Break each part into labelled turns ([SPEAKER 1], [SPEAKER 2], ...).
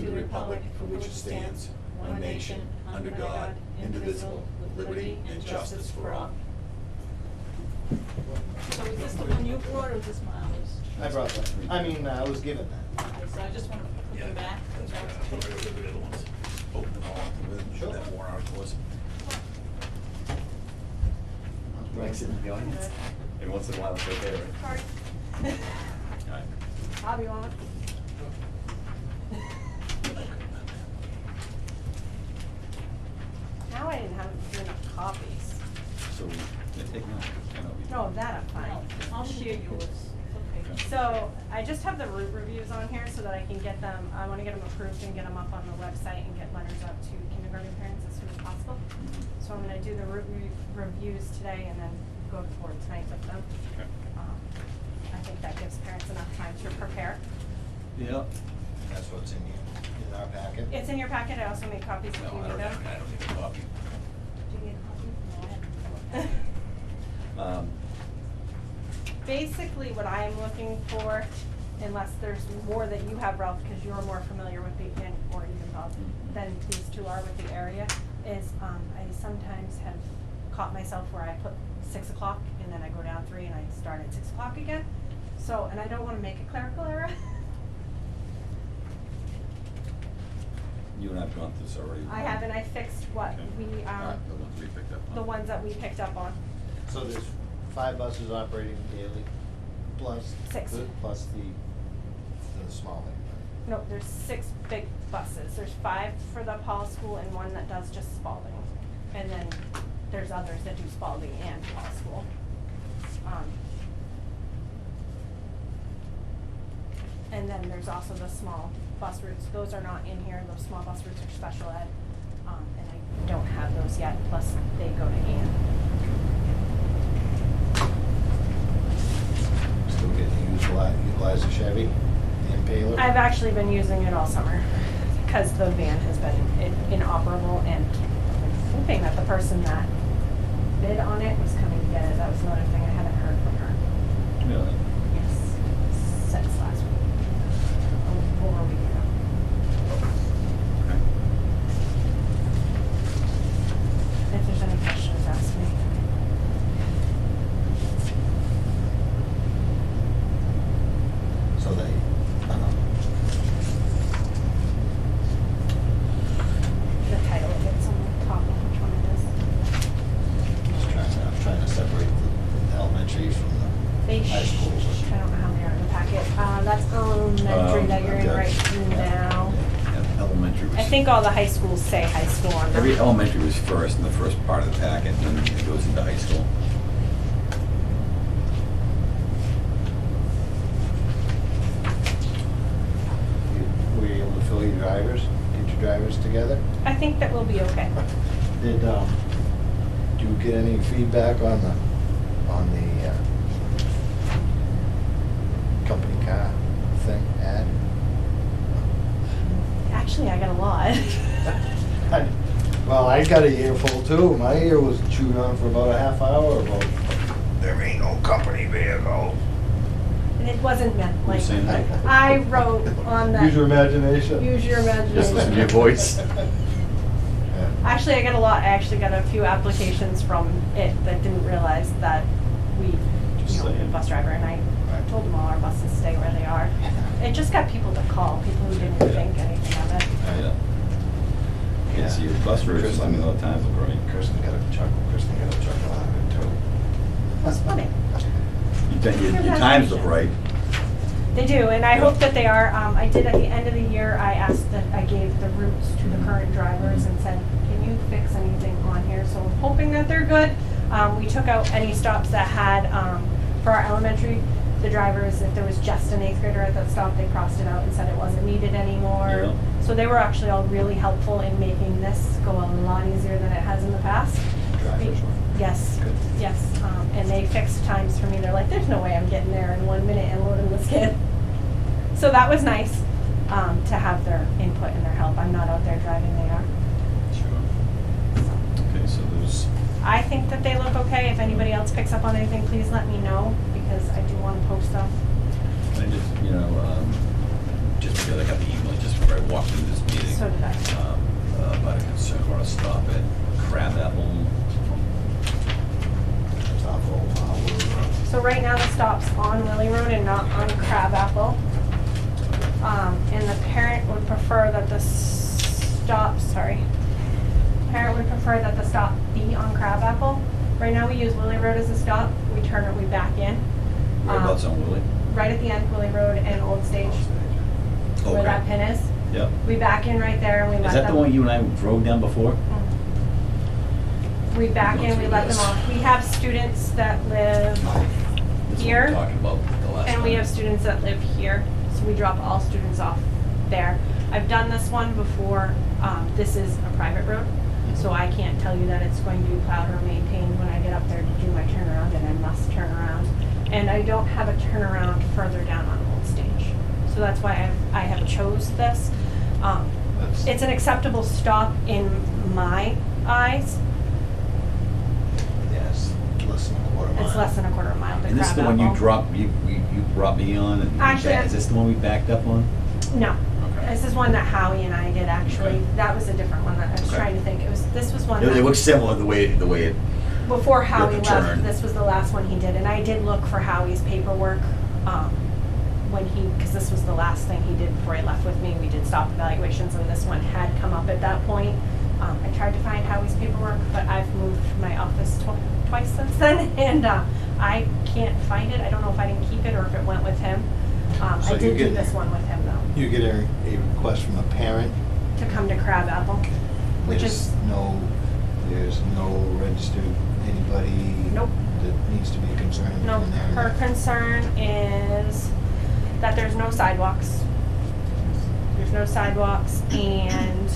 [SPEAKER 1] to the republic for which it stands, one nation, under God, indivisible, with liberty and justice for all. So is this the one you brought, or is this Miley's?
[SPEAKER 2] I brought that. I was given that.
[SPEAKER 1] Okay, so I just want to put them back.
[SPEAKER 3] Look at the other ones. Open them all up with
[SPEAKER 2] Sure.
[SPEAKER 3] that warrant article was.
[SPEAKER 4] Like sitting in the audience. Every once in a while it's okay, right?
[SPEAKER 1] Sorry.
[SPEAKER 4] All right.
[SPEAKER 1] Bobby, want it?
[SPEAKER 5] Now I didn't have enough copies.
[SPEAKER 4] So they're taking off. I know.
[SPEAKER 5] No, that I'm fine.
[SPEAKER 1] No, I'll share yours. Okay.
[SPEAKER 5] So I just have the route reviews on here so that I can get them, I want to get them approved and get them up on the website and get letters out to kindergarten parents as soon as possible. So I'm going to do the route reviews today and then go to board tonight with them.
[SPEAKER 4] Okay.
[SPEAKER 5] I think that gives parents enough time to prepare.
[SPEAKER 4] Yeah.
[SPEAKER 2] That's what's in our packet.
[SPEAKER 5] It's in your packet. I also made copies if
[SPEAKER 3] No,
[SPEAKER 5] you
[SPEAKER 3] I
[SPEAKER 5] need them.
[SPEAKER 3] don't need a copy.
[SPEAKER 5] Do you need a copy? No. Basically, what I am looking for, unless there's more that you have, Ralph, because you're more familiar with the, or even Bob, than these two are with the area, is I sometimes have caught myself where I put 6 o'clock and then I go down 3 and I start at 6 o'clock again. So, and I don't want to make a clerical error.
[SPEAKER 4] You and I've gone through this already.
[SPEAKER 5] I have, and I fixed what
[SPEAKER 4] Okay.
[SPEAKER 5] we,
[SPEAKER 4] All right, the ones we picked up on.
[SPEAKER 5] the ones that we picked up on.
[SPEAKER 2] So there's 5 buses operating daily, plus.
[SPEAKER 5] 6.
[SPEAKER 2] Plus the small thing.
[SPEAKER 5] No, there's 6 big buses. There's 5 for the Paul School and 1 that does just Spalding. And then there's others that do Spalding and Paul School. And then there's also the small bus routes. Those are not in here. Those small bus routes are special ed. And I don't have those yet, plus they go to Ann.
[SPEAKER 2] Still getting to utilize the Chevy Impaler.
[SPEAKER 5] I've actually been using it all summer because the van has been inoperable, and I'm hoping that the person that bid on it was coming to get it. That was another thing. I haven't heard from her.
[SPEAKER 4] Really?
[SPEAKER 5] Yes, since last week. Over a week ago.
[SPEAKER 4] Okay.
[SPEAKER 5] If there's any questions, ask me.
[SPEAKER 2] So they,
[SPEAKER 5] The title of it's on the top of which one it is.
[SPEAKER 2] I'm trying to separate the elementary from
[SPEAKER 5] They
[SPEAKER 2] the high school.
[SPEAKER 5] I don't know how many are in the packet. That's elementary that you're in
[SPEAKER 4] yeah.
[SPEAKER 5] right now.
[SPEAKER 4] Yeah, elementary was.
[SPEAKER 5] I think all the high schools say high school on them.
[SPEAKER 4] Every elementary was first in the first part of the packet, and then it goes into high school.
[SPEAKER 2] Were you able to fill your drivers, get your drivers together?
[SPEAKER 5] I think that we'll be okay.
[SPEAKER 2] Did you get any feedback on the company car thing ad?
[SPEAKER 5] Actually, I got a lot.
[SPEAKER 2] Well, I got an earful too. My ear was chewed on for about a half hour about, there ain't no company vehicle.
[SPEAKER 5] And it wasn't meant like,
[SPEAKER 4] saying that?
[SPEAKER 5] I wrote on that.
[SPEAKER 2] Use your imagination.
[SPEAKER 5] Use your imagination.
[SPEAKER 4] Just listen to your voice.
[SPEAKER 2] Yeah.
[SPEAKER 5] Actually, I got a lot. I actually got a few applications from it that didn't realize that we,
[SPEAKER 4] Just
[SPEAKER 5] you know,
[SPEAKER 4] saying.
[SPEAKER 5] bus driver, and I told them all our buses stay where they are. It just got people to call, people who didn't think anything of it.
[SPEAKER 4] Yeah. You can see your bus routes, I mean, all the time, look right.
[SPEAKER 2] Kristen got a chuckle. Kristen got a chuckle out of it too.
[SPEAKER 5] That's funny.
[SPEAKER 4] Your times look right.
[SPEAKER 5] They do, and I hope that they are. I did at the end of the year, I asked that, I gave the routes to the current drivers and said, can you fix anything on here? So I'm hoping that they're good. We took out any stops that had, for our elementary, the drivers, if there was just an 8th grader at that stop, they crossed it out and said it wasn't needed anymore.
[SPEAKER 4] Yeah.
[SPEAKER 5] So they were actually all really helpful in making this go a lot easier than it has in the past.
[SPEAKER 2] Drivers were.
[SPEAKER 5] Yes,
[SPEAKER 2] Good.
[SPEAKER 5] yes, and they fixed times for me. They're like, there's no way I'm getting there in 1 minute and loading this kid. So that was nice, to have their input and their help. I'm not out there driving, they are.
[SPEAKER 4] Sure. Okay, so there's,
[SPEAKER 5] I think that they look okay. If anybody else picks up on anything, please let me know, because I do want to post them.
[SPEAKER 4] I just, just because I got the email just before I walked into this meeting.
[SPEAKER 5] So did I.
[SPEAKER 4] About a concern, want to stop at Crabapple.
[SPEAKER 2] It's off Old Howard.
[SPEAKER 5] So right now the stop's on Willie Road and not on Crabapple. And the parent would prefer that the parent would prefer that the stop be on Crabapple. Right now we use Willie Road as a stop, we turn it, we back in.
[SPEAKER 4] Whereabouts on Willie?
[SPEAKER 5] Right at the end, Willie Road and Old Stage, where that pin is.
[SPEAKER 4] Yep.
[SPEAKER 5] We back in right there and we let
[SPEAKER 4] Is
[SPEAKER 5] them.
[SPEAKER 4] that the one you and I drove down before?
[SPEAKER 5] We back in, we let them off. We have students that live
[SPEAKER 4] This is what
[SPEAKER 5] here,
[SPEAKER 4] we're talking about the last
[SPEAKER 5] and we
[SPEAKER 4] time.
[SPEAKER 5] have students that live here, so we drop all students off there. I've done this one before. This is a private road, so I can't tell you that it's going to be plowed or maintained when I get up there to do my turnaround, and I must turn around. And I don't have a turnaround further down on Old Stage. So that's why I have chose this. It's an acceptable stop in my eyes.
[SPEAKER 2] Yes, less than a quarter mile.
[SPEAKER 5] It's less than a quarter mile to
[SPEAKER 4] And this is the one you
[SPEAKER 5] Crabapple.
[SPEAKER 4] dropped, you brought me on and
[SPEAKER 5] Actually,
[SPEAKER 4] is this the one we backed up on?
[SPEAKER 5] No.
[SPEAKER 4] Okay.
[SPEAKER 5] This is one that Howie and I did actually.
[SPEAKER 4] Okay.
[SPEAKER 5] That was a different one that I was
[SPEAKER 4] Okay.
[SPEAKER 5] trying to think. This was one
[SPEAKER 4] It
[SPEAKER 5] that,
[SPEAKER 4] looks similar the way it,
[SPEAKER 5] before Howie
[SPEAKER 4] the
[SPEAKER 5] left,
[SPEAKER 4] turn.
[SPEAKER 5] this was the last one he did. And I did look for Howie's paperwork, because this was the last thing he did before he left with me. We did stop evaluations and this one had come up at that point. I tried to find Howie's paperwork, but I've moved my office twice since then, and I can't find it. I don't know if I didn't keep it or if it went with him.
[SPEAKER 2] So
[SPEAKER 5] I did
[SPEAKER 2] you
[SPEAKER 5] do
[SPEAKER 2] get-
[SPEAKER 5] this one with him though,
[SPEAKER 2] You get a request from a parent.
[SPEAKER 5] to come to Crabapple, which is,
[SPEAKER 2] There's no registered anybody.
[SPEAKER 5] Nope.
[SPEAKER 2] That needs to be concerned.
[SPEAKER 5] no,
[SPEAKER 2] in there.
[SPEAKER 5] her concern is that there's no sidewalks. There's no sidewalks and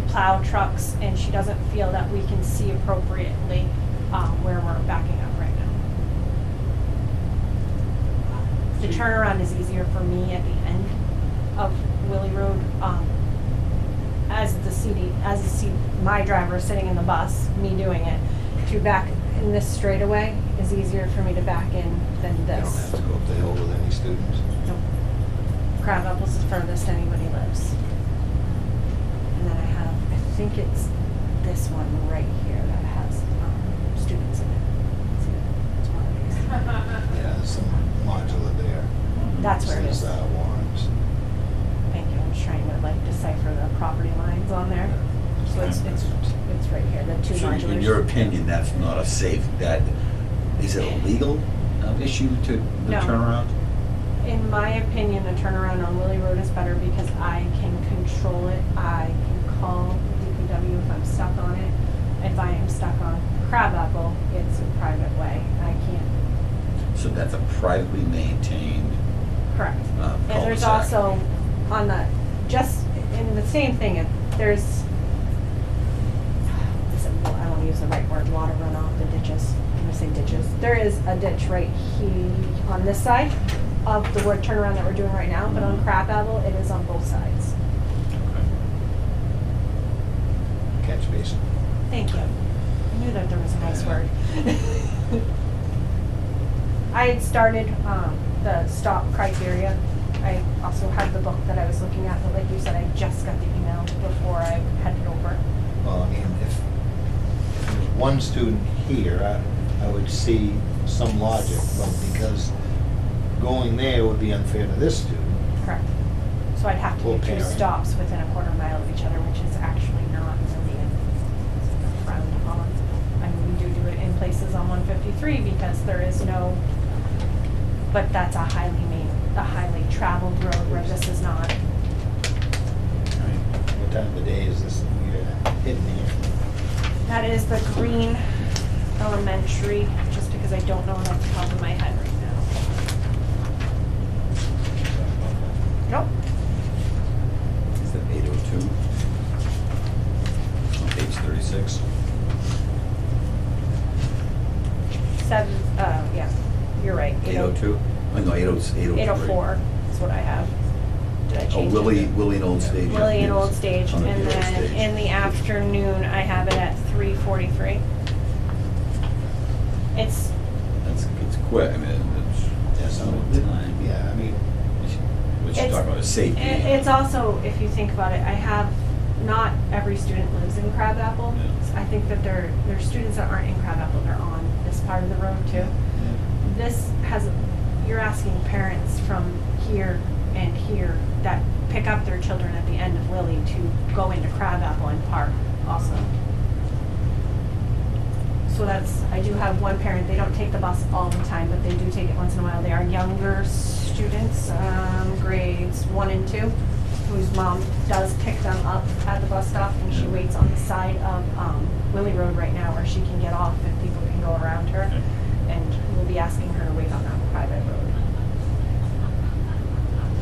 [SPEAKER 5] plow trucks, and she doesn't feel that we can see appropriately where we're backing up right now. The turnaround is easier for me at the end of Willie Road. My driver sitting in the bus, me doing it, to back in this straightaway is easier for me to back in than
[SPEAKER 2] You don't have
[SPEAKER 5] this.
[SPEAKER 2] to go up the hill with any students.
[SPEAKER 5] Nope. Crabapple's is furthest anybody lives. And then I have, I think it's this one right here that has students in it. See it? It's one of these.
[SPEAKER 2] Yeah, there's some modular there.
[SPEAKER 5] That's where it is.
[SPEAKER 2] Says, Warrens.
[SPEAKER 5] Thank you. I'm just trying to like decipher the property lines on there. So it's right here, the two
[SPEAKER 4] so
[SPEAKER 5] modulars.
[SPEAKER 4] in your opinion, that's not a safe, is it a legal issue to the
[SPEAKER 5] No.
[SPEAKER 4] turnaround?
[SPEAKER 5] In my opinion, the turnaround on Willie Road is better because I can control it. I can call DPW if I'm stuck on it. If I am stuck on Crabapple, it's a private way. I can't.
[SPEAKER 4] So that's a privately maintained,
[SPEAKER 5] Correct. And there's
[SPEAKER 4] cul-de-sac.
[SPEAKER 5] also on the, just in the same thing, there's, I don't use the right word, water runoff, the ditches. I'm gonna say ditches. There is a ditch right here on this side of the wood turnaround that we're doing right now, but on Crabapple, it is on both sides.
[SPEAKER 2] Catch basin.
[SPEAKER 5] Thank you. I knew that there was a nice word. I had started the stop criteria. I also had the book that I was looking at, but like you said, I just got the email before I headed over.
[SPEAKER 2] Well, I mean, if there's one student here, I would see some logic, but because going there would be unfair to this student.
[SPEAKER 5] Correct. So I'd have to
[SPEAKER 2] Or
[SPEAKER 5] do two
[SPEAKER 2] parent.
[SPEAKER 5] stops within a quarter mile of each other, which is actually not really frowned upon. I mean, we do it in places on 153 because there is no, but that's a highly traveled road where this is not.
[SPEAKER 2] What time of the day is this you're hitting here?
[SPEAKER 5] That is the Green Elementary, just because I don't know it off the top of my head right now. Nope.
[SPEAKER 4] Is that 802? On page 36?
[SPEAKER 5] Yeah, you're right.
[SPEAKER 4] 802? Oh, no, 803.
[SPEAKER 5] 804 is what I have. Did I
[SPEAKER 4] Oh,
[SPEAKER 5] change it?
[SPEAKER 4] Willie and Old Stage.
[SPEAKER 5] Willie and Old Stage,
[SPEAKER 4] On the
[SPEAKER 5] and
[SPEAKER 4] Old
[SPEAKER 5] then
[SPEAKER 4] Stage.
[SPEAKER 5] in the afternoon, I have it at 3:43. It's,
[SPEAKER 4] It's quick, I mean, it's.
[SPEAKER 2] Yeah, so,
[SPEAKER 4] time.
[SPEAKER 2] yeah, I mean,
[SPEAKER 4] Which
[SPEAKER 5] It's
[SPEAKER 4] talking about safety.
[SPEAKER 5] It's also, if you think about it, I have, not every student lives in Crabapple.
[SPEAKER 4] Yeah.
[SPEAKER 5] I think that there's students that aren't in Crabapple, they're on this part of the road too. This has, you're asking parents from here and here that pick up their children at the end of Willie to go into Crabapple and park also. So that's, I do have one parent, they don't take the bus all the time, but they do take it once in a while. They are younger students, grades 1 and 2, whose mom does pick them up at the bus stop, and she waits on the side of Willie Road right now where she can get off and people can go around her. And we'll be asking her to wait on that private road.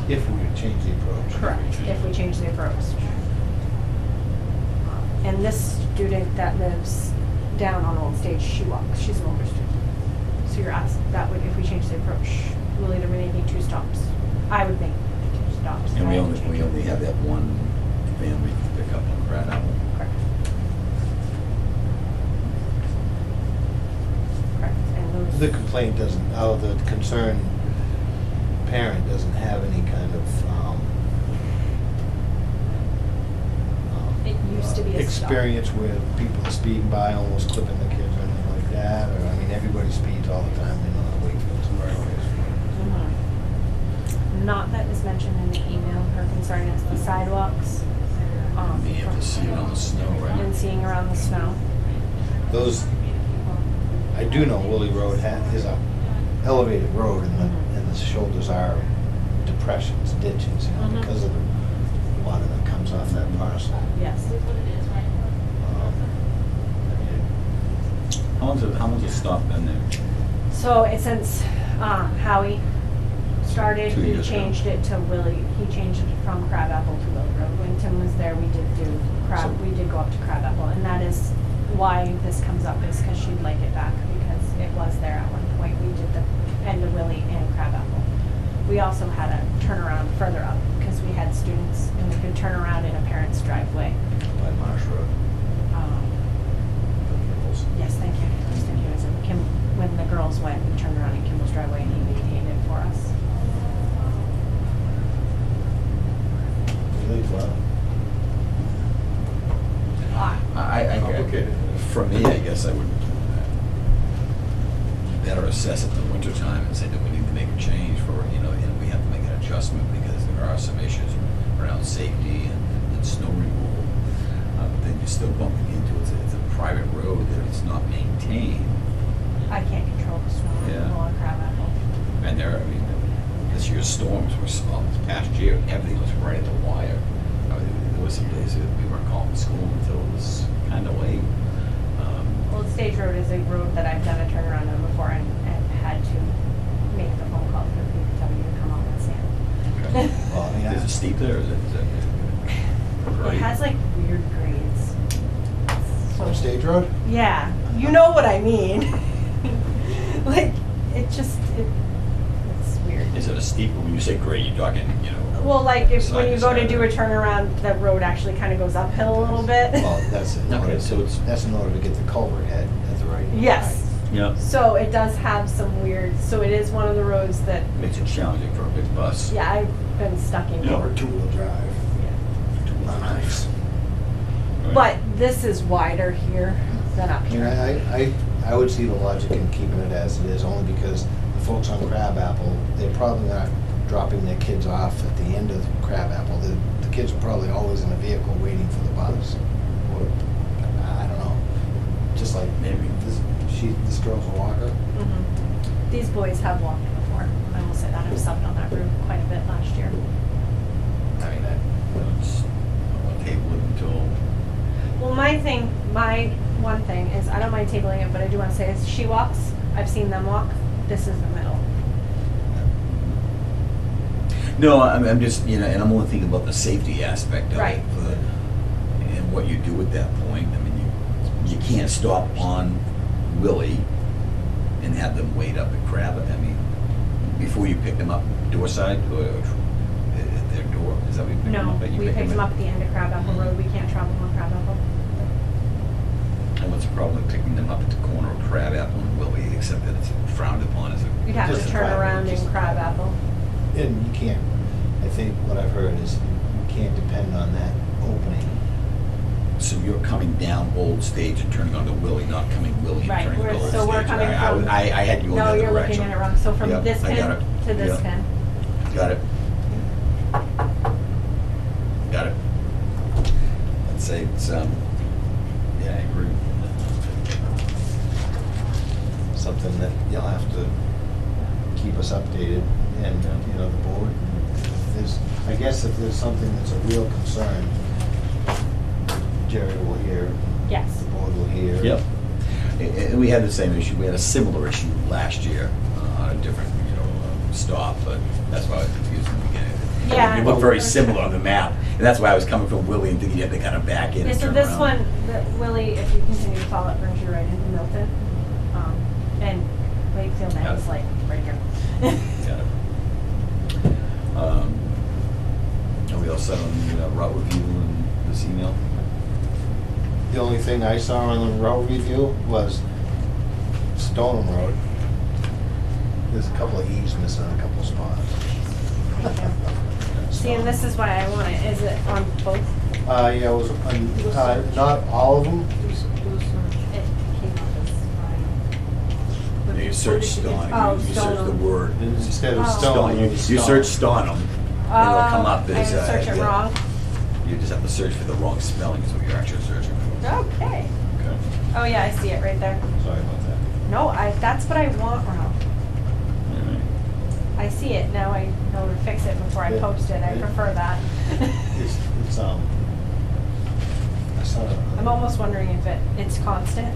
[SPEAKER 2] If we would change the approach.
[SPEAKER 5] Correct, if we change the approach. And this student that lives down on Old Stage, she walks, she's an older student. So you're asked, that would, if we change the approach, we'll either make 2 stops. I would make 2 stops.
[SPEAKER 4] And
[SPEAKER 5] I
[SPEAKER 4] we
[SPEAKER 5] would change
[SPEAKER 4] only
[SPEAKER 5] it.
[SPEAKER 4] have that one family to pick up on Crabapple.
[SPEAKER 5] Correct. Correct, and those.
[SPEAKER 2] The complaint doesn't, the concerned parent doesn't have any kind of,
[SPEAKER 5] It used to be a stop.
[SPEAKER 2] experience where people are speeding by, almost clipping the kids or anything like that, or, I mean, everybody speeds all the time, they know how Wakefield's
[SPEAKER 5] Mhm. Not that is mentioned in the email. Her concern is the sidewalks.
[SPEAKER 4] Being able to see it on the snow, right?
[SPEAKER 5] And seeing around the snow.
[SPEAKER 2] Those, I do know Willie Road is a elevated road, and the shoulders are depressions, ditches, you know,
[SPEAKER 5] Mhm.
[SPEAKER 2] because of the water that comes off that parcel.
[SPEAKER 5] Yes.
[SPEAKER 4] How long's the stop been there?
[SPEAKER 5] So it since Howie started,
[SPEAKER 4] 2
[SPEAKER 5] we
[SPEAKER 4] years ago.
[SPEAKER 5] changed it to Willie. He changed it from Crabapple to Willie Road. When Tim was there, we did we did go up to Crabapple, and that is why this comes up, is because she'd like it back, because it was there at one point. We did the end of Willie and Crabapple. We also had a turnaround further up because we had students, and we could turn around in a parent's driveway.
[SPEAKER 2] By Marsh Road.
[SPEAKER 5] Yes, thank you. I was thinking it was in Kim, when the girls went, we turned around in Kimball's driveway and he maintained it for us.
[SPEAKER 2] Really well.
[SPEAKER 1] Complicated.
[SPEAKER 4] For me, I guess I would better assess it in the wintertime and say that we need to make a change for, and we have to make an adjustment because there are some issues around safety and snow removal. But then you're still bumping into it's a private road that it's not maintained.
[SPEAKER 5] I can't control the snow
[SPEAKER 4] Yeah.
[SPEAKER 5] removal on Crabapple.
[SPEAKER 4] And this year's storms were small. This past year, everything was right at the wire. There was some days that we weren't calling school until it was kind of late.
[SPEAKER 5] Old Stage Road is a road that I've done a turnaround on before and had to make the phone call for the DPW to come out and sand.
[SPEAKER 2] Well, I mean,
[SPEAKER 4] Is it steep there, or is it?
[SPEAKER 5] It has like weird grades.
[SPEAKER 2] On Stage Road?
[SPEAKER 5] Yeah, you know what I mean. Like, it's weird.
[SPEAKER 4] Is it a steep, when you say grade, you're talking,
[SPEAKER 5] Well, like when
[SPEAKER 4] Side
[SPEAKER 5] you
[SPEAKER 4] to
[SPEAKER 5] go to
[SPEAKER 4] side.
[SPEAKER 5] do a turnaround, the road actually kind of goes uphill a little bit.
[SPEAKER 2] Well, that's in order
[SPEAKER 4] Okay, so it's-
[SPEAKER 2] that's in order to get the culvert head at the right.
[SPEAKER 5] Yes.
[SPEAKER 4] Yeah.
[SPEAKER 5] So it does have some weird, so it is one of the roads that,
[SPEAKER 4] Makes it challenging for a big bus.
[SPEAKER 5] yeah, I've been stuck in.
[SPEAKER 4] Yeah.
[SPEAKER 2] Or two-wheel drive.
[SPEAKER 5] Yeah.
[SPEAKER 2] Not nice.
[SPEAKER 4] Right.
[SPEAKER 5] But this is wider here than up
[SPEAKER 2] I mean,
[SPEAKER 5] here.
[SPEAKER 2] I would see the logic in keeping it as it is, only because the folks on Crabapple, they're probably not dropping their kids off at the end of Crabapple. The kids are probably always in a vehicle waiting for the bus. Or, I don't know, just like
[SPEAKER 4] Maybe.
[SPEAKER 2] this girl's a walker.
[SPEAKER 5] Mhm. These boys have walked before. I will say that. I've subbed on that route quite a bit last year.
[SPEAKER 2] I mean,
[SPEAKER 4] It's on table it until,
[SPEAKER 5] Well, my one thing is, I don't mind tabling it, but I do want to say is she walks. I've seen them walk. This is the middle.
[SPEAKER 4] no, I'm just, and I'm only thinking about the safety aspect of
[SPEAKER 5] Right.
[SPEAKER 4] it. And what you do at that point. I mean, you can't stop on Willie and have them wait up at Crab. I mean, before you pick them up door side or at their door, is that what you pick them
[SPEAKER 5] No,
[SPEAKER 4] up?
[SPEAKER 5] we picked them up at the end of Crabapple Road. We can't travel on Crabapple.
[SPEAKER 4] And what's the problem with picking them up at the corner of Crabapple and Willie, except that it's frowned upon as a...
[SPEAKER 5] You'd have to
[SPEAKER 2] Just a
[SPEAKER 5] turn
[SPEAKER 2] private,
[SPEAKER 5] around in
[SPEAKER 2] just a
[SPEAKER 5] Crabapple.
[SPEAKER 2] and you can't I think what I've heard is you can't depend on that opening.
[SPEAKER 4] So you're coming down Old Stage and turning onto Willie, not coming Willie and
[SPEAKER 5] Right,
[SPEAKER 4] turning onto Old
[SPEAKER 5] so we're
[SPEAKER 4] Stage.
[SPEAKER 5] coming
[SPEAKER 4] I-
[SPEAKER 5] from.
[SPEAKER 4] I had you in the
[SPEAKER 5] No,
[SPEAKER 4] other
[SPEAKER 5] you're
[SPEAKER 4] direction.
[SPEAKER 5] looking at it wrong. So from
[SPEAKER 4] Yeah,
[SPEAKER 5] this
[SPEAKER 4] I
[SPEAKER 5] pin
[SPEAKER 4] got it.
[SPEAKER 5] to this
[SPEAKER 4] Yeah.
[SPEAKER 5] pin.
[SPEAKER 4] Got it. Got it. I'd say it's, yeah, I agree.
[SPEAKER 2] Something that you'll have to keep us updated and, you know, the board. If there's, I guess if there's something that's a real concern, Jerry will hear,
[SPEAKER 5] Yes.
[SPEAKER 2] the board will hear.
[SPEAKER 4] Yep. And we had the same issue, we had a similar issue last year, on a different, stop, but that's why I was confused in the beginning.
[SPEAKER 5] Yeah.
[SPEAKER 4] It looked very similar on the map, and that's why I was coming from Willie and thinking you had to kind of back in
[SPEAKER 5] Yeah,
[SPEAKER 4] and
[SPEAKER 5] so
[SPEAKER 4] turn
[SPEAKER 5] this
[SPEAKER 4] around.
[SPEAKER 5] one, Willie, if you continue to follow, it brings you right into Milton. And Wakefield
[SPEAKER 4] Got
[SPEAKER 5] now is
[SPEAKER 4] it.
[SPEAKER 5] like right here.
[SPEAKER 4] Got it. Are we all set on the route review and this email?
[SPEAKER 2] The only thing I saw on the road review was Stoneham Road. There's a couple of E's missing in a couple spots.
[SPEAKER 5] See, and this is why I want it. Is it on both?
[SPEAKER 2] Yeah, it was, not all of them.
[SPEAKER 5] It came up as
[SPEAKER 4] You search Stoneham,
[SPEAKER 5] Oh,
[SPEAKER 4] you search the
[SPEAKER 5] Stoneham.
[SPEAKER 4] word.
[SPEAKER 2] Instead of
[SPEAKER 5] Oh.
[SPEAKER 2] Stoneham.
[SPEAKER 4] You search Stoneham, and it'll come up
[SPEAKER 5] I
[SPEAKER 4] as.
[SPEAKER 5] search it
[SPEAKER 4] yeah.
[SPEAKER 5] wrong.
[SPEAKER 4] You just have to search for the wrong spelling is what you're actually searching for.
[SPEAKER 5] Okay.
[SPEAKER 4] Okay.
[SPEAKER 5] Oh yeah, I see it right there.
[SPEAKER 2] Sorry about that.
[SPEAKER 5] No, that's what I want, Ralph.
[SPEAKER 4] All right.
[SPEAKER 5] I see it, now I know to fix it before I
[SPEAKER 2] Yeah.
[SPEAKER 5] post it, I
[SPEAKER 2] Yeah.
[SPEAKER 5] prefer that.
[SPEAKER 2] It's, I saw it.
[SPEAKER 5] I'm almost wondering if it's constant.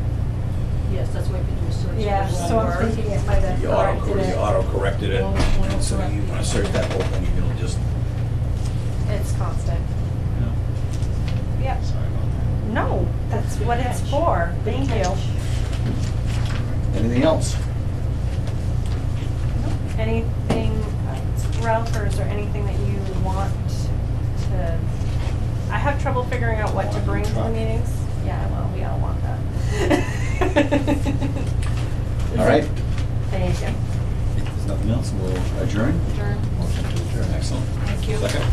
[SPEAKER 6] Yes, that's what you do, search.
[SPEAKER 5] Yeah,
[SPEAKER 6] for
[SPEAKER 5] so I'm
[SPEAKER 6] one word.
[SPEAKER 5] thinking it might have
[SPEAKER 4] You
[SPEAKER 5] corrected it.
[SPEAKER 4] auto-corrected it,
[SPEAKER 6] Auto-
[SPEAKER 4] and so you
[SPEAKER 6] autocorrect.
[SPEAKER 4] wanna search that whole thing, you'll just,
[SPEAKER 5] It's constant. Yep.
[SPEAKER 2] Sorry about that.
[SPEAKER 5] No, that's what it's for, thank you.
[SPEAKER 4] anything else?
[SPEAKER 5] Anything, Ralph, or is there anything that you want to, I have trouble figuring out what to bring to the meetings. Yeah, well, we all want that.
[SPEAKER 4] All right,
[SPEAKER 5] Thank you.
[SPEAKER 4] if there's nothing else, we'll adjourn.
[SPEAKER 5] Adjourn.
[SPEAKER 2] Motion to adjourn.
[SPEAKER 4] Excellent.
[SPEAKER 5] Thank you.
[SPEAKER 4] Second.